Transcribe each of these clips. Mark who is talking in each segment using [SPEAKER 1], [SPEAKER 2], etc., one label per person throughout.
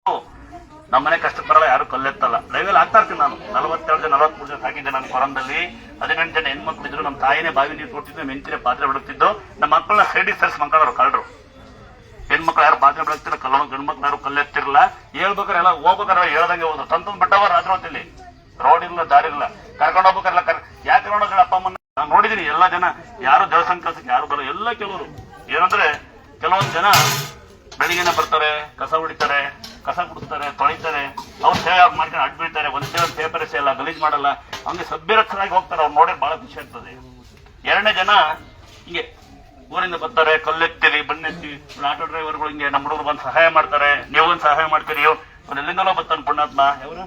[SPEAKER 1] ನಮ್ಮನೆ ಕಷ್ಟಕ್ಕೆ ಬರಲ್ಲ, ಯಾರು ಕಲ್ಲೆತ್ತಲ್ಲ. ಲೈವಲ್ಲಿ ಆಗ್ತಾ ಇರ್ತೀನಿ ನಾನು. 42 ಜನ 43 ಜನ ಸಾಕಿದ್ದೆ ನಾನು ಕೊರಂದಲ್ಲಿ. 18 ಜನ ಹೆಣ್ಮಕ್ಳು ಇದ್ರು. ನಮ್ಮ ತಾಯಿನೇ ಬಾವಿ ನೀರು ಕೊಟ್ಟಿದ್ದು, ಮೆಂಚಿನ ಪಾತ್ರೆ ಬಿಡುತ್ತಿದ್ದು. ನಮ್ಮ ಮಕ್ಕಳನ್ನ ಸೈಡಿಗೆ ಸರಿಸಿ ಮಕ್ಕಳವ್ರು ಕಳ್ಳರು. ಹೆಣ್ಮಕ್ಳು ಯಾರು ಪಾತ್ರೆ ಬಿಡುತ್ತಿಲ್ಲ, ಗಂಡು ಮಕ್ಳು ಯಾರು ಕಲ್ಲೆತ್ತಿರಲ್ಲ. ಹೇಳ್ಬೇಕಾರೆ ಎಲ್ಲ ಹೋಗ್ಬೇಕಾರೆ ಹೇಳ್ದಂಗೆ ಹೋದ್ರು. ತಂತಂದ್ ಬಿಟ್ಟವ ರಾತ್ರಿ ಹೊತ್ತಲ್ಲಿ. ರೋಡ್ ಇಲ್ಲ, ದಾರಿ ಇಲ್ಲ, ಕರ್ಕೊಂಡು ಹೋಗ್ಬೇಕಾರಲ್ಲ. ಯಾಕೆ ಕರ್ಕೊಂಡೋಗ್ರ ಅಪ್ಪ ಅಮ್ಮನ ನಾನು ನೋಡಿದೀನಿ. ಎಲ್ಲಾ ಜನ ಯಾರು ದೇವಸ್ಥಾನ ಕೆಲಸಕ್ಕೆ ಯಾರು ಬರೋ, ಎಲ್ಲ ಕೆಲವರು ಏನಂದ್ರೆ ಕೆಲವೊಂದು ಜನ ಬೆಳಿಗ್ಗೆನ ಬರ್ತಾರೆ, ಕಸ ಹೊಡಿತಾರೆ, ಕಸ ಗುಡಿಸ್ತಾರೆ, ತೊಳಿತಾರೆ, ಅವ್ರು ಸೇವೆ ಮಾಡ್ಕೊಂಡು ಅಡ್ಡ ಬೀಳ್ತಾರೆ. ಒಂದೇ ಒಂದು ಪೇಪರ್ ಎಸೆಯಲ್ಲ, ಗಲೀಜ್ ಮಾಡಲ್ಲ, ಹಂಗೆ ಸಭ್ಯರಕ್ಷರಾಗಿ ಹೋಗ್ತಾರೆ. ಅವ್ರು ನೋಡಿ ಬಹಳ ಖುಷಿ ಆಗ್ತದೆ. ಎರಡನೇ ಜನ ಹಿಂಗೆ ಊರಿಂದ ಬರ್ತಾರೆ, ಕಲ್ಲೆತ್ತೀರಿ, ಬಣ್ಣೆತ್ತಿ, ಆಟೋ ಡ್ರೈವರ್ಗಳು ಹಿಂಗೆ ನಮ್ಮ ಹುಡುಗರು ಬಂದು ಸಹಾಯ ಮಾಡ್ತಾರೆ. ನೀವು ಒಂದು ಸಹಾಯ ಮಾಡ್ತೀರಿ. ಅವ್ನು ಎಲ್ಲಿಂದಲೋ ಬರ್ತಾನೆ ಪುಣ್ಯಾತ್ಮ, ಅವರು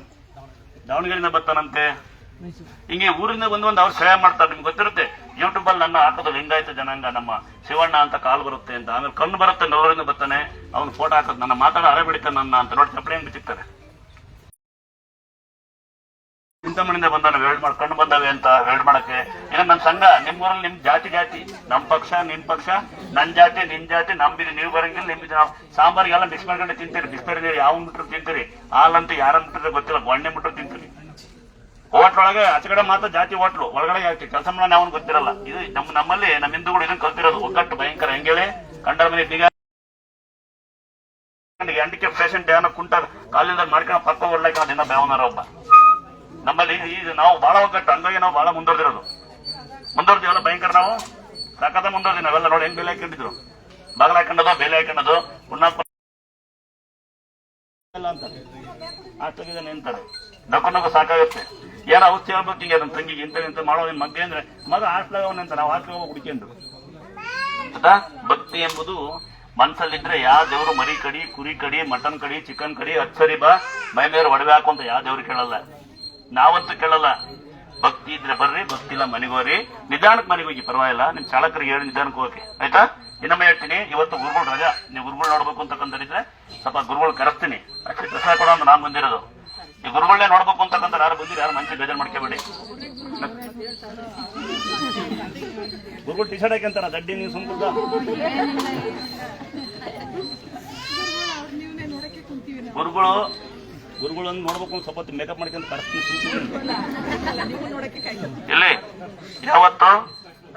[SPEAKER 1] ದಾವಣಗೆರೆಯಿಂದ ಬರ್ತಾನಂತೆ. ಹಿಂಗೆ ಊರಿಂದ ಬಂದು ಅವ್ರು ಸಹಾಯ ಮಾಡ್ತಾರೆ. ನಿಮ್ಗೆ ಗೊತ್ತಿರುತ್ತೆ, ಯೂಟ್ಯೂಬ್ ಅಲ್ಲಿ ನನ್ನ ಹಾಕೋದು ಲಿಂಗಾಯತ ಜನಾಂಗ ನಮ್ಮ ಶಿವಣ್ಣ ಅಂತ ಕಾಲ್ ಬರುತ್ತೆ ಅಂತ. ಆಮೇಲೆ ಕಣ್ಣು ಬರುತ್ತೆ, ನವರಿಂದ ಬರ್ತಾನೆ, ಅವ್ನು ಫೋಟೋ ಹಾಕೋದು, ನನ್ನ ಮಾತಾಡೋ ಅರೆ ಬಿಡ್ತಾನೆ ನನ್ನ ಅಂತ ನೋಡಿ ಚಪ್ಪಲಿ ಹೆಂಗ್ ಬಿಚ್ಚಿರ್ತಾರೆ. ಚಿಂತಾಮಣಿಯಿಂದ ಬಂದಾನೆ ವೆಲ್ಡ್ ಮಾಡಿ, ಕಣ್ಣು ಬಂದಾವೆ ಅಂತ ವೆಲ್ಡ್ ಮಾಡಕ್ಕೆ. ಇನ್ನು ನನ್ನ ಸಂಘ, ನಿಮ್ಮೂರಲ್ಲಿ ನಿಮ್ ಜಾತಿ ಜಾತಿ, ನಮ್ ಪಕ್ಷ ನಿಮ್ ಪಕ್ಷ, ನನ್ ಜಾತಿ ನಿನ್ ಜಾತಿ, ನಂಬಿರಿ ನೀವು ಬರಂಗಿಲ್ಲ, ನಿಮ್ಗೆ ಸಾಂಬಾರಿಗೆಲ್ಲ ಮಿಕ್ಸ್ ಮಾಡ್ಕೊಂಡು ತಿಂತೀರಿ. ಬಿಸ್ಬೇರೆ ಯಾವ ಬಿಟ್ಟರು ತಿಂತೀರಿ, ಹಾಲಂತೂ ಯಾರನ್ನ ಬಿಟ್ಟರೆ ಗೊತ್ತಿಲ್ಲ, ಗೊಣ್ಣೆ ಬಿಟ್ಟರು ತಿಂತೀರಿ. ಹೋಟ್ಲೊಳಗೆ ಆಚೆಗಡೆ ಮಾತ್ರ ಜಾತಿ ಹೋಟ್ಲು, ಒಳಗಡೆ ಜಾತಿ ಕೆಲಸ ಮಾಡೋಣ ಅವನು ಗೊತ್ತಿರಲ್ಲ. ಇದು ನಮ್ಮಲ್ಲಿ ನಮ್ಮ ಹಿಂದೂಗಳು ಇದನ್ನ ಕಲ್ತಿರೋದು. ಒಗ್ಗಟ್ಟು ಭಯಂಕರ. ಹೆಂಗೇಳಿ ಕಂಡರ ಮನೆ ಬೀಗ ಹ್ಯಾಂಡಿಕ್ಯಾಪ್ ಪೇಷಂಟ್ ಏನೋ ಕುಂಟ ಕಾಲಿಂದ ಮಾಡ್ಕೊಂಡು ಪಕ್ಕ ಒಳ್ಳೆಕ ದಿನ ಬೇವನಾರ ಒಬ್ಬ. ನಮ್ಮಲ್ಲಿ ಈಗ ನಾವು ಬಹಳ ಒಗ್ಗಟ್ಟು, ಹಂಗಾಗಿ ನಾವು ಬಹಳ ಮುಂದುವರೆದಿವಲ್ಲ ಭಯಂಕರ. ನಾವು ಸಾಕಾದ ಮುಂದುವರೆದಿ. ನಾವೆಲ್ಲ ನೋಡಿ ಹೆಂಗ್ ಬೇಲೆ ಹಾಕೊಂಡಿದ್ರು, ಬಾಗಿಲು ಹಾಕೊಂಡದು, ಬೇಲೆ ಹಾಕೊಂಡದು, ಪುಣ್ಯಾತ್ಮ ಅಂತಾರೆ, ಆಚೆಗಿದ್ದಾನೆ ಅಂತಾರೆ. ನಕ್ಕು ಸಾಕಾಗುತ್ತೆ. ಏನೋ ಔಷಧಿ ಹೇಳ್ಬೇಕು ಹಿಂಗೆ ಅದನ್ನ ತಂಗಿಗೆ ಇಂತ ಮಾಡೋ ನಿನ್ ಮಗ್ಗೆ ಅಂದ್ರೆ ಮಗ ಹಾಸ್ಲಾಗವನೆ ಅಂತ ನಾವು ಹಾಸ್ಲಾಗ ಹುಡುಕೊಂಡು. ಭಕ್ತಿ ಎಂಬುದು ಮನ್ಸಲ್ಲಿದ್ರೆ ಯಾವ ದೇವರು ಮರಿ ಕಡಿ, ಕುರಿ ಕಡಿ, ಮಟನ್ ಕಡಿ, ಚಿಕನ್ ಕಡಿ, ಹಚ್ಚರಿ ಬಾ ಮೈ ಮೇಲೆ ಒಡವೆ ಹಾಕು ಅಂತ ಯಾವ ದೇವ್ರು ಕೇಳಲ್ಲ, ನಾವಂತೂ ಕೇಳಲ್ಲ. ಭಕ್ತಿ ಇದ್ರೆ ಬರ್ರಿ, ಭಕ್ತಿ ಇಲ್ಲ ಮನೆಗೋರಿ. ನಿಧಾನಕ್ಕೆ ಮನೆಗೆ ಹೋಗಿ, ಪರವಾಗಿಲ್ಲ. ನಿಮ್ ಚಾಲಕರಿಗೆ ಹೇಳಿ ನಿಧಾನಕ್ಕೆ ಹೋಗಿ, ಆಯ್ತಾ? ಇನ್ನೊಮ್ಮೆ ಹೇಳ್ತೀನಿ, ಇವತ್ತು ಗುರುಗಳು ರಜಾ. ನೀವು ಗುರುಗಳು ನೋಡ್ಬೇಕು ಅಂತಕ್ಕಂಥದ್ದಿದ್ರೆ ಸ್ವಲ್ಪ ಗುರುಗಳು ಕರೆಸ್ತೀನಿ. ಅಷ್ಟೇ ಪ್ರಸಾದ ಕೊಡೋ ಅಂತ ನಾನು ಬಂದಿರೋದು. ಈ ಗುರುಗಳನ್ನೇ ನೋಡ್ಬೇಕು ಅಂತಕ್ಕಂಥ ಯಾರು ಬಂದಿರಿ, ಯಾರು ಮನುಷ್ಯ ಬೇಜಾರು ಮಾಡ್ಕೋಬೇಡಿ. ಗುರುಗಳು ಟಿ ಶರ್ಟ್ ಹಾಕಂತಾರ, ದಡ್ಡಿ ನೀವು ಸುಮ್ಕುದ. ಗುರುಗಳನ್ನು ನೋಡ್ಬೇಕು, ಸ್ವಲ್ಪ ಮೇಕಪ್ ಮಾಡ್ಕೊಂತ ಕರೆಸ್ತೀನಿ. ಇಲ್ಲಿ ಯಾವತ್ತು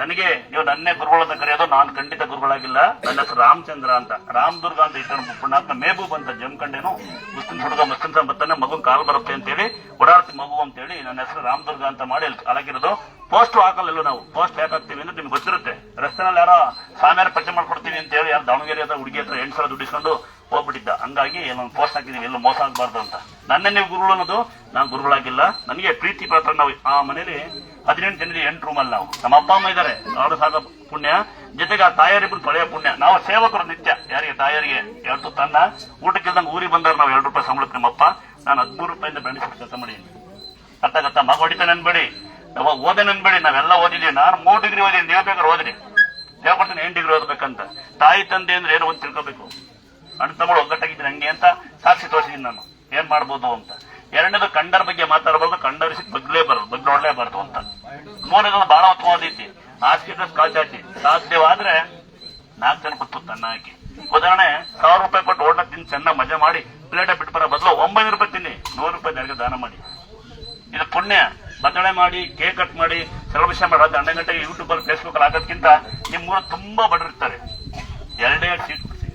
[SPEAKER 1] ನನಗೆ ನೀವು ನನ್ನೇ ಗುರುಗಳು ಅಂತ ಕರೆಯೋದು, ನಾನು ಖಂಡಿತ ಗುರುಗಳಾಗಿಲ್ಲ. ನನ್ನ ಹೆಸರು ರಾಮಚಂದ್ರ ಅಂತ, ರಾಮದುರ್ಗ ಅಂತ ಇಟ್ಟು ಪುಣ್ಯಾತ್ಮ ಮೇಬೂಬ್ ಅಂತ ಜಮ್ಕಂಡೇನು ಮುಸ್ಲಿಂ ಹುಡುಗ, ಮುಸ್ಲಿಂ ಬರ್ತಾನೆ, ಮಗನ್ ಕಾಲ್ ಬರುತ್ತೆ ಅಂತೇಳಿ ಓಡಾಡ್ತಿ ಮಗು ಅಂತೇಳಿ ನನ್ನ ಹೆಸರು ರಾಮದುರ್ಗ ಅಂತ ಮಾಡಿ ಹಾಕಿರೋದು. ಪೋಸ್ಟ್ ಹಾಕಲ್ಲ ನಾವು. ಪೋಸ್ಟ್ ಯಾಕೆ ಹಾಕ್ತೀವಿ ಅಂದ್ರೆ ನಿಮ್ಗೆ ಗೊತ್ತಿರುತ್ತೆ. ರಸ್ತೆನಲ್ಲಿ ಯಾರೋ ಸಾಮ್ಯಾರ ಪರಿಚಯ ಮಾಡ್ಕೊಡ್ತೀವಿ ಅಂತ ಹೇಳಿ ಯಾರು ದಾವಣಗೆರೆ ಹತ್ರ ಹುಡುಗಿ ಹತ್ರ 8 ಸಾವಿರ ದುಡ್ಡಿಸ್ಕೊಂಡು ಹೋಗ್ಬಿಟ್ಟಿದ್ದ. ಹಂಗಾಗಿ ನಾನು ಪೋಸ್ಟ್ ಹಾಕಿದೀವಿ, ಎಲ್ಲೂ ಮೋಸ ಆಗಬಾರ್ದು ಅಂತ. ನನ್ನೇ ನೀವು ಗುರುಗಳು ಅನ್ನೋದು, ನಾನು ಗುರುಗಳಾಗಿಲ್ಲ. ನನಗೆ ಪ್ರೀತಿ ಪಾತ್ರ. ನಾವು ಆ ಮನೇಲಿ 18 ಜನರಿಗೆ 8 ರೂಮಲ್ಲಿ ನಾವು, ನಮ್ಮ ಅಪ್ಪ ಅಮ್ಮ ಇದ್ದಾರೆ, ಅವರು ಸಾಕ ಪುಣ್ಯ, ಜೊತೆಗೆ ಆ ತಾಯರಿಬ್ರು ತೊಳೆಯ ಪುಣ್ಯ. ನಾವು ಸೇವಕರು ನಿತ್ಯ. ಯಾರಿಗೆ? ತಾಯರಿಗೆ ಎರಡು ತನ್ನ ಊಟಕ್ಕಿಲ್ದಂಗೆ ಊರಿಗೆ ಬಂದಾಗ ನಾವು 2 ರೂಪಾಯಿ ಸಂಬಳಕ್ಕೆ ನಮ್ಮಪ್ಪ, ನಾನು 13 ರೂಪಾಯಿಂದ ಬೆಳೆಸಿ ಕೆಲಸ ಮಾಡಿದ್ದೀನಿ. ಅತ್ತ ಮಗ ಹೊಡಿತಾನೆ ಅನ್ಬೇಡಿ, ನಾವು ಓದೇನೆ ಅನ್ಬೇಡಿ, ನಾವೆಲ್ಲ ಓದಿದೀವಿ. ನಾನು 3 ಡಿಗ್ರಿ ಓದಿದ್ದೀನಿ, ನೀವು ಬೇಕಾದ್ರೆ ಓದಿರಿ, ಹೇಳ್ಕೊಡ್ತೀನಿ 8 ಡಿಗ್ರಿ ಓದಬೇಕಂತ. ತಾಯಿ ತಂದೆ ಅಂದ್ರೆ ಏನೋ ಒಂದು ತಿಳ್ಕೋಬೇಕು. ಅಣ್ಣ ತಮ್ಮಳು ಒಗ್ಗಟ್ಟಾಗಿದ್ದೀನಿ ಹಂಗೆ ಅಂತ ಸಾಕ್ಷಿ ತೋರಿಸಿದ್ದೀನಿ ನಾನು, ಏನ್ ಮಾಡ್ಬೋದು ಅಂತ. ಎರಡನೇದು ಕಂಡರ ಬಗ್ಗೆ ಮಾತಾಡಬಾರ್ದು, ಕಂಡರಿಸಿ ಬಗ್ಲೋಡ್ಲೇಬಾರ್ದು ಅಂತ. ಮೂರನೇದು ಬಹಳ ಉತ್ತಮವಾದೈತಿ, ಹಾಸಿಗೆ ಕಾಚಾಚಿ. ಸಾಧ್ಯವಾದ್ರೆ 4 ಜನ ಕೂತು ತನ್ನ ಹಾಕಿ. ಉದಾಹರಣೆ, 1000 ರೂಪಾಯಿ ಕೊಟ್ಟು ಓಟ ತಿಂದು ಚೆನ್ನಾಗಿ ಮಜಾ ಮಾಡಿ ಪ್ಲೇಟ ಬಿಟ್ಟು ಬರೋ ಬದಲು 900 ರೂಪಾಯಿ ತಿನ್ನಿ, 100 ರೂಪಾಯಿ ಜನರಿಗೆ ದಾನ ಮಾಡಿ. ಇದು ಪುಣ್ಯ. ಬದಳೆ ಮಾಡಿ, ಕೇಕ್ ಕಟ್ ಮಾಡಿ, ಸೆಲೆಬ್ರೇಷನ್ ಮಾಡಿ 12 ಗಂಟೆಗೆ ಯೂಟ್ಯೂಬ್ ಅಲ್ಲಿ, ಫೇಸ್ಬುಕ್ ಅಲ್ಲಿ ಹಾಕೋದ್ಕಿಂತ ನಿಮ್ಮೂರು ತುಂಬಾ ಬಡರಿರ್ತಾರೆ. 2 ಸೀಟ್ ಕೊಡ್ತೀನಿ,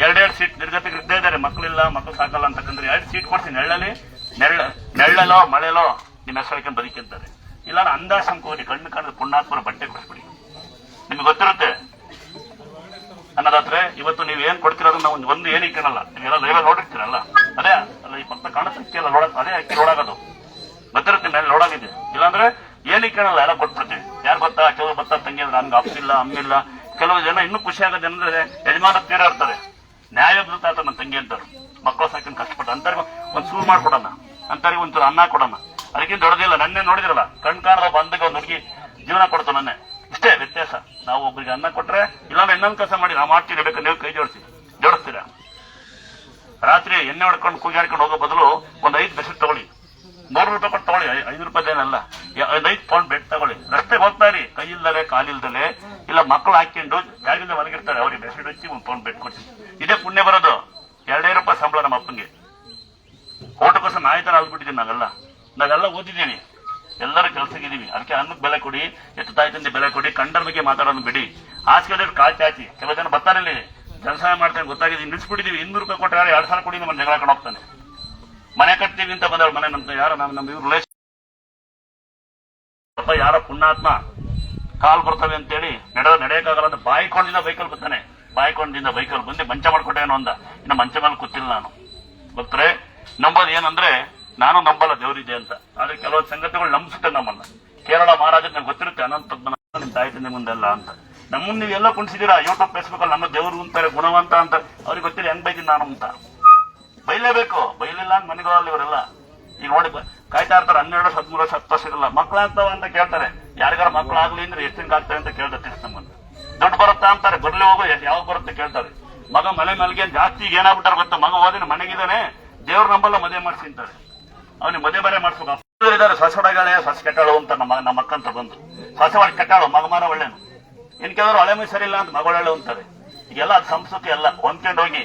[SPEAKER 1] 2 ಸೀಟ್ ನಿರ್ಗತಿಗೆ ಇದ್ದೇ ಇದ್ದಾರೆ. ಮಕ್ಕಳಿಲ್ಲ, ಮಕ್ಕಳು ಸಾಕಲ್ಲ ಅಂತಕ್ಕಂದ್ರೆ 2 ಸೀಟ್ ಕೊಡ್ತೀನಿ. ನೆಳ್ಳಲೋ ಮಳೆಲೋ ನಿಮ್ಮ ಹೆಸರು ಹಾಕೊಂಡು ಬದುಕಿಂತಾರೆ. ಇಲ್ಲ ಅಂದಾಶಂಕ ಹೋಗಿ ಕಣ್ಣು ಕಾಣದ ಪುಣ್ಯಾತ್ಮರ ಬಟ್ಟೆ ಕೊಡಿಸ್ಬಿಡಿ. ನಿಮ್ಗೆ ಗೊತ್ತಿರುತ್ತೆ ಅನ್ನೋದಾದ್ರೆ ಇವತ್ತು ನೀವು ಏನ್ ಕೊಡ್ತಿರೋದು ನಾವು ಒಂದು ಏನಕ್ಕೆ ಕಾಣಲ್ಲ. ನೀವೆಲ್ಲ ಲೈವ್ ನೋಡಿರ್ತೀರಲ್ಲ, ಅದೇ ಅಲ್ಲ ಈ ಪಕ್ಕ ಕಾಣಿಸ್ತಿಲ್ಲ ನೋಡಕ್, ಅದೇ ಅಕ್ಕಿ ನೋಡಾಗೋದು ಗೊತ್ತಿರುತ್ತೆ, ಮೇಲೆ ನೋಡಾಗಿದೆ. ಇಲ್ಲಾಂದ್ರೆ ಏನಕ್ಕೆ ಕಾಣಲ್ಲ, ಎಲ್ಲ ಕೊಟ್ಬಿಡ್ತೀವಿ. ಯಾರು ಗೊತ್ತಾ, ಕೆಲವರು ಬರ್ತಾರೆ ತಂಗಿ ಅಂದ್ರೆ ನನ್ಗೆ ಅಪ್ಪಿಲ್ಲ ಅಮ್ಮಿಲ್ಲ. ಕೆಲವು ಜನ ಇನ್ನೂ ಖುಷಿ ಆಗೋದು ಅಂದ್ರೆ ಯಜಮಾನ ತೀರ ಇರ್ತಾರೆ, ನ್ಯಾಯ ಆತ ನನ್ನ ತಂಗಿ ಅಂತಾರೆ, ಮಕ್ಕಳು ಸಾಕಿನ ಕಷ್ಟಪಟ್ಟು ಅಂತವ್ರಿಗೆ ಒಂದು ಸೂರು ಮಾಡ್ಕೊಡೋಣ, ಅಂತವ್ರಿಗೆ ಒಂಚೂರು ಅನ್ನ ಕೊಡೋಣ. ಅದಕ್ಕಿಂತ ದೊಡ್ಡದಿಲ್ಲ. ನನ್ನೇ ನೋಡಿದಿರಲ್ಲ, ಕಣ್ ಕಾಣದ ಬಂದಾಗ ಒಂದು ಹುಡುಗಿ ಜೀವನ ಕೊಡ್ತು ನನ್ನೇ. ಇಷ್ಟೇ ವ್ಯತ್ಯಾಸ. ನಾವು ಒಬ್ಬರಿಗೆ ಅನ್ನ ಕೊಟ್ರೆ, ಇಲ್ಲಾಂದ್ರೆ ಇನ್ನೊಂದು ಕೆಲಸ ಮಾಡಿ ನಾವು ಮಾಡ್ತೀವಿ, ಬೇಕಾದ್ರೆ ನೀವು ಕೈ ಜೋಡಿಸ್ತೀರಾ. ರಾತ್ರಿ ಎಣ್ಣೆ ಹೊಡ್ಕೊಂಡು ಕೂಗಾಡ್ಕೊಂಡು ಹೋಗೋ ಬದಲು ಒಂದು 5 ಬೆಡ್ಶೀಟ್ ತಗೊಳ್ಳಿ, 100 ರೂಪಾಯಿ ಕೊಟ್ಟು ತಗೊಳ್ಳಿ, 5 ರೂಪಾಯಿದೇನಲ್ಲ, 5 ಪೌಂಡ್ ಬೆಡ್ ತಗೊಳ್ಳಿ. ರಸ್ತೆಗೆ ಹೋಗ್ತಾ ಇರಿ, ಕೈ ಇಲ್ದಲೆ ಕಾಲಿಲ್ದಲೆ, ಇಲ್ಲ ಮಕ್ಕಳು ಹಾಕೊಂಡು ಜಾಗದಿಂದ ಮಲಗಿರ್ತಾರೆ, ಅವ್ರಿಗೆ ಬೆಡ್ಶೀಟ್ ಹಚ್ಚಿ 1 ಪೌಂಡ್ ಬೆಡ್ ಕೊಡ್ತೀವಿ. ಇದೇ ಪುಣ್ಯ ಬರೋದು. 2 ರೂಪಾಯಿ ಸಂಬಳ ನಮ್ಮ ಅಪ್ಪಂಗೆ ಓಟಕ್ಕೋಸ್ಕರ ನಾಯಿ ತರ ಅಲ್ಬಿಟ್ಟಿದ್ದೀನಿ ನಾವೆಲ್ಲ ಓದಿದ್ದೀನಿ, ಎಲ್ಲರೂ ಕೆಲಸಕ್ಕಿದೀವಿ. ಅದಕ್ಕೆ ಅನ್ನಕ್ಕೆ ಬೆಲೆ ಕೊಡಿ, ಎತ್ತು ತಾಯಿ ತಂದೆ ಬೆಲೆ ಕೊಡಿ, ಕಂಡರ ಬಗ್ಗೆ ಮಾತಾಡೋದು ಬಿಡಿ. ಆಚೆ ಕಾಲ್ ಚಾಚಿ ಕೆಲವು ಜನ ಬರ್ತಾರಲ್ಲಿ ಕೆಲಸ ಮಾಡ್ತೇನೆ ಗೊತ್ತಾಗಿದೆ ನಿಲ್ಸ್ಬಿಟ್ಟಿದೀವಿ, 200 ರೂಪಾಯಿ ಕೊಟ್ಟರೆ 2,000 ಕೊಡಿ ನಮ್ಮ ಜಗಳ ಹಾಕೊಂಡು ಹೋಗ್ತಾನೆ. ಮನೆ ಕಟ್ತೀವಿ ಅಂತ ಬಂದವ್ರು ಮನೆ ನಮ್ದು ಯಾರೋ ನಮ್ಮ ಇವ್ರು ರಿಲೇಷನ್ ಯಾರೋ ಪುಣ್ಯಾತ್ಮ ಕಾಲ್ ಬರ್ತವೆ ಅಂತೇಳಿ ನಡೆಯಕ್ಕಾಗಲ್ಲ ಅಂತ ಬಾಯಿಕೊಂಡಿಂದ ಬೈಕಲ್ ಬರ್ತಾನೆ. ಬಾಯಿಕೊಂಡಿಂದ ಬೈಕಲ್ ಬಂದು ಮಂಚ ಮಾಡ್ಕೊಟ್ಟೇನೋ ಅಂದ. ಇನ್ನು ಮಂಚ ಮೇಲೆ ಕೂತಿಲ್ಲ ನಾನು. ಗೊತ್ತರೆ ನಂಬೋದು ಏನಂದ್ರೆ ನಾನು ನಂಬಲ್ಲ ದೇವರಿದೆ ಅಂತ, ಆದ್ರೆ ಕೆಲವೊಂದು ಸಂಗತಿಗಳು ನಂಬಿಸುತ್ತೆ ನಮ್ಮನ್ನ. ಕೇರಳ ಮಹಾರಾಜ ನಂಗೆ ಗೊತ್ತಿರುತ್ತೆ ಅನಂತ ನಿಮ್ ತಾಯಿ ತಂದೆ ಮುಂದೆಲ್ಲ ಅಂತ. ನಮ್ಮನ್ನ ನೀವು ಎಲ್ಲ ಕುಣಿಸಿದೀರಾ ಯೂಟ್ಯೂಬ್ ಫೇಸ್ಬುಕ್ ಅಲ್ಲಿ ನಮ್ಮ ದೇವರು ಅಂತಾರೆ ಗುಣವಂತ ಅಂತ. ಅವ್ರಿಗೆ ಗೊತ್ತಿಲ್ಲ ಹೆಂಗ್ ಬೈತೀನಿ ನಾನು ಅಂತ. ಬೈಲೇಬೇಕು, ಬೈಲಿಲ್ಲ ಅಂತ ಮನೆಗಳಲ್ಲಿ ಇವರೆಲ್ಲ ಈಗ ನೋಡಿ ಕಾಯ್ತಾ ಇರ್ತಾರೆ 12, 13, 10 ವರ್ಷ ಇರಲ್ಲ ಮಕ್ಕಳಾಗ್ತಾವ ಅಂತ ಕೇಳ್ತಾರೆ. ಯಾರಿಗಾರ ಮಕ್ಕಳಾಗ್ಲಿ ಅಂದ್ರೆ ಎಷ್ಟು ದಿನ ಆಗ್ತವೆ ಅಂತ ಕೇಳ್ತಾರೆ. ತಿರ್ಸ್ ನಮ್ಮನ್ನು ದುಡ್ಡು ಬರುತ್ತಾ ಅಂತಾರೆ, ಬರ್ಲಿ ಹೋಗೋ ಯಾವಾಗ ಬರುತ್ತೆ ಕೇಳ್ತಾರೆ. ಮಗ ಮಲೆ ಮಲ್ಗೆ ಜಾಸ್ತಿ ಈಗ ಏನಾಗ್ಬಿಟ್ಟಾರ ಗೊತ್ತಾ, ಮಗ ಓದಿನ ಮನೆಗಿದ್ದಾನೆ ದೇವ್ರ ನಂಬಲ್ಲ ಮದುವೆ ಮಾಡಿಸಿ ಅಂತಾರೆ. ಅವನಿಗೆ ಮದುವೆ ಬೇರೆ ಮಾಡಿಸ್ಬೇಕು. ಇದಾರೆ ಸೊಸೆಡಗಳೇ ಸೊಸೆ ಕೆಟ್ಟಾಳು ಅಂತ ನಮ್ಮ ಅಕ್ಕಂತ ಬಂದು ಸೊಸೆ ಒಳಗೆ ಕೆಟ್ಟಾಳು ಮಗ ಮಾರ ಒಳ್ಳೇನು. ಇನ್ ಕೆಲವರು ಹಳೆ ಮೈ ಸರಿ ಇಲ್ಲ ಅಂತ ಮಗಳೊಳ್ಳೆ ಅಂತಾರೆ. ಈಗೆಲ್ಲ ಅದು ಸಂಸ್ಕೃತಿ ಎಲ್ಲ ಹೊಂದ್ಕೊಂಡು ಹೋಗಿ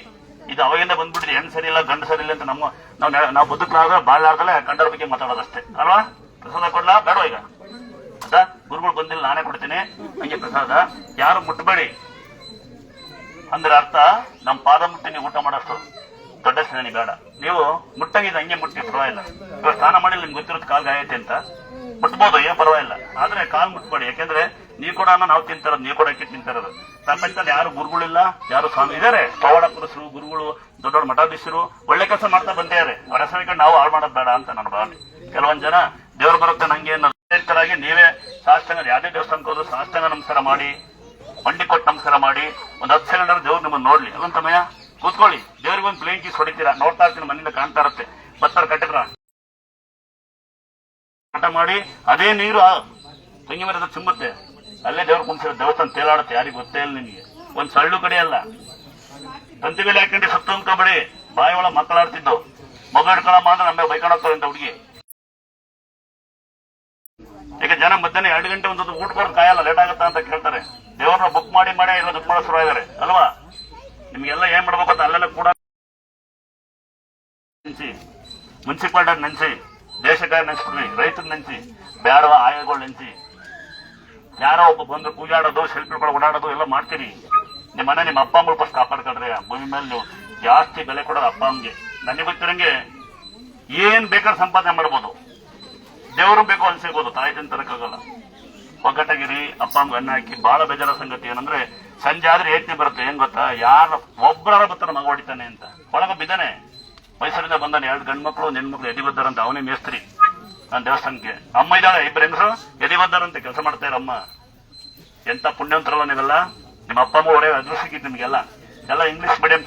[SPEAKER 1] ಇದು ಅವಾಗಿಂದ ಬಂದ್ಬಿಟ್ಟಿದೆ. ಹೆಣ್ಣು ಸರಿ ಇಲ್ಲ ಗಂಡು ಸರಿ ಇಲ್ಲ ಅಂತ ನಾವು ಬದುಕಲಾಗ ಬಾಳಾರ್ದಲ್ಲೇ ಕಂಡರ ಬಗ್ಗೆ ಮಾತಾಡೋದಷ್ಟೇ ಅಲ್ವಾ. ಪ್ರಸಾದ ಕೊಡ್ಲಾ ಬೇಡ ಈಗ ಅದ ಗುರುಗಳು ಬಂದಿಲ್ಲ ನಾನೇ ಕೊಡ್ತೀನಿ ಹಂಗೆ ಪ್ರಸಾದ. ಯಾರು ಮುಟ್ಟಬೇಡಿ ಅಂದ್ರೆ ಅರ್ಥ ನಮ್ಮ ಪಾದ ಮುಟ್ಟಿ ನೀವು ಊಟ ಮಾಡೋಷ್ಟು ದೊಡ್ಡ ಶ್ರೇಣಿ ಬೇಡ. ನೀವು ಮುಟ್ಟಂಗಿದ್ದು ಹಂಗೆ ಮುಟ್ಟಿ ಪರವಾಗಿಲ್ಲ. ಇವಾಗ ಸ್ನಾನ ಮಾಡಿಲ್ಲ ನಿಮ್ಗೆ ಗೊತ್ತಿರೋದು ಕಾಲ್ ಗಾಯತೆ ಅಂತ ಮುಟ್ಬೋದು, ಏನ್ ಪರವಾಗಿಲ್ಲ. ಆದ್ರೆ ಕಾಲ್ ಮುಟ್ಬೇಡಿ, ಯಾಕೆಂದ್ರೆ ನೀವು ಕೂಡ ನಾವು ತಿಂತಾರದು, ನೀವು ಕೂಡ ಅಕ್ಕಿ ತಿಂತಾರದು. ಪ್ರಪಂಚದಲ್ಲಿ ಯಾರು ಗುರುಗಳಿಲ್ಲ, ಯಾರು ಸ್ವಾಮಿ ಇದಾರೆ, ಪವಾಡ ಪುರುಷರು ಗುರುಗಳು ದೊಡ್ಡ ದೊಡ್ಡ ಮಠಾಧೀಶರು ಒಳ್ಳೆ ಕೆಲಸ ಮಾಡ್ತಾ ಬಂದಿದ್ದಾರೆ. ಅವ್ರ ಹೆಸರಿಗೆ ನಾವು ಹಾಳು ಮಾಡೋದು ಬೇಡ ಅಂತ ನನ್ನ ಭಾವನೆ. ಕೆಲವೊಂದ್ ಜನ ದೇವ್ರು ಬರುತ್ತೆ ನಂಗೆ ಅನ್ನೋದಾಗಿ ನೀವೇ ಸಾಷ್ಟಾಂಗ ಯಾವುದೇ ದೇವಸ್ಥಾನಕ್ಕೆ ಹೋದ್ರು ಸಾಷ್ಟಾಂಗ ನಮಸ್ಕಾರ ಮಾಡಿ, ಮಂಡಿ ಕೊಟ್ಟು ನಮಸ್ಕಾರ ಮಾಡಿ, ಒಂದು 10 ಸೆಕೆಂಡ್ ದೇವ್ರು ನಿಮ್ಮನ್ನು ನೋಡ್ಲಿ. ಅದೊಂದು ಸಮಯ ಕೂತ್ಕೊಳ್ಳಿ. ದೇವ್ರಿಗೆ ಒಂದು ಪ್ಲೇನ್ ಕೀಸ್ ಹೊಡಿತೀರಾ, ನೋಡ್ತಾ ಇರ್ತೀನಿ ಮನೆಯಿಂದ ಕಾಣ್ತಾ ಇರುತ್ತೆ. ಬತ್ತರ ಕಟ್ಟಿದ್ರ ಆಟ ಮಾಡಿ ಅದೇ ನೀರು ತಂಗಿ ಮರದ ತುಂಬುತ್ತೆ. ಅಲ್ಲೇ ದೇವ್ರು ಕುಣಿಸಿರೋ ದೇವಸ್ಥಾನ ತೇಲಾಡುತ್ತೆ. ಯಾರಿಗೆ ಗೊತ್ತೇ ಇಲ್ಲ ನಿಮಗೆ. ಒಂದ್ ಸಳ್ಳು ಕಡೆ ಅಲ್ಲ, ತಂತಿ ಮೇಲೆ ಹಾಕೊಂಡು ಸತ್ತು ಅಂದ್ಕೊಬೇಡಿ. ಬಾಯಿ ಒಳಗೆ ಮಕ್ಕಳಾಡ್ತಿದ್ದು ಮಗು ಹಿಡ್ಕೊಳಮ್ಮ ಅಂದ್ರೆ ನಮಗೆ ಬೈಕೊಂಡು ಹೋಗ್ತಾರೆ ಅಂತ ಹುಡುಗಿ. ಈಗ ಜನ ಮಧ್ಯಾಹ್ನ 2 ಗಂಟೆ ಒಂದು ಊಟ ಕೊಡೋದು ಕಾಯಲ್ಲ, ಲೇಟ್ ಆಗುತ್ತಾ ಅಂತ ಕೇಳ್ತಾರೆ. ದೇವ್ರನ್ನ ಬುಕ್ ಮಾಡಿ ಎಲ್ಲ ದುಡ್ಡು ಮಾಡೋ ಶುರು ಆಗಿದ್ದಾರೆ ಅಲ್ವಾ. ನಿಮ್ಗೆಲ್ಲ ಏನ್ ಮಾಡ್ಬೇಕು ಅಂತ ಅಲ್ಲೆಲ್ಲ ಕೂಡ ನೆನ್ಸಿ, ಮುನ್ಸಿಪಾಲಿಟಿ ನೆನ್ಸಿ, ದೇಶಕ್ಕಾಗಿ ನೆನ್ಸ್ಬಿಡ್ರಿ, ರೈತರು ನೆನ್ಸಿ, ಬೇಡವ ಆಯಗಳು ನೆನ್ಸಿ. ಯಾರೋ ಒಬ್ಬ ಬಂದು ಕೂಜಾಡೋದು ಶಿಲ್ಪಿಗಳು ಓಡಾಡೋದು ಎಲ್ಲ ಮಾಡ್ತೀರಿ. ನಿಮ್ಮ ಮನೆ ನಿಮ್ಮ ಅಪ್ಪ ಅಮ್ಮ ಫಸ್ಟ್ ಕಾಪಾಡ್ಕೊಂಡ್ರೆ ಭೂಮಿ ಮೇಲೆ ನೀವು ಜಾಸ್ತಿ ಬೆಲೆ ಕೊಡೋದು ಅಪ್ಪ ಅಮ್ಮಗೆ. ನನಗೆ ಗೊತ್ತಿರಂಗೆ ಏನ್ ಬೇಕಾದ್ರೆ ಸಂಪಾದನೆ ಮಾಡ್ಬೋದು, ದೇವರು ಬೇಕು ಅನ್ಸಿರ್ಬೋದು, ತಾಯಿ ತಂದೆ ತರಕ್ಕಾಗಲ್ಲ. ಒಗ್ಗಟ್ಟಗಿರಿ ಅಪ್ಪ ಅಮ್ಮಗೆ ಅನ್ನ ಹಾಕಿ. ಬಹಳ ಬೇಜಾರ ಸಂಗತಿ ಏನಂದ್ರೆ ಸಂಜೆ ಆದ್ರೆ ಏತ್ನೆ ಬರುತ್ತೆ. ಏನ್ ಗೊತ್ತಾ, ಯಾರು ಒಬ್ಬರ ಬರ್ತಾರ ಮಗ ಹೊಡಿತಾನೆ ಅಂತ ಒಳಗ ಬಿದ್ದಾನೆ. ಮೈಸೂರಿಂದ ಬಂದಾನೆ 2 ಗಂಡು ಮಕ್ಕಳು 1 ಹೆಣ್ಮಕ್ಳು ಎದಿ ಬದ್ದಾರಂತ. ಅವನೇ ಮೇಸ್ತ್ರಿ ನನ್ನ ದೇವಸ್ಥಾನಕ್ಕೆ. ಅಮ್ಮ ಇದ್ದಾಳೆ, 2 ಹೆಂಗಸರು ಎದಿ ಬದ್ದಾರಂತೆ, ಕೆಲಸ ಮಾಡ್ತಾ ಇರಮ್ಮ. ಎಂತ ಪುಣ್ಯವಂತರಲ್ಲ ನೀವೆಲ್ಲ. ನಿಮ್ಮ ಅಪ್ಪ ಅಮ್ಮ ಒಳ್ಳೆ ಅದೃಷ್ಟಕ್ಕಿತ್ತು ನಿಮ್ಗೆಲ್ಲ. ಎಲ್ಲ ಇಂಗ್ಲಿಷ್ ಮೀಡಿಯಂ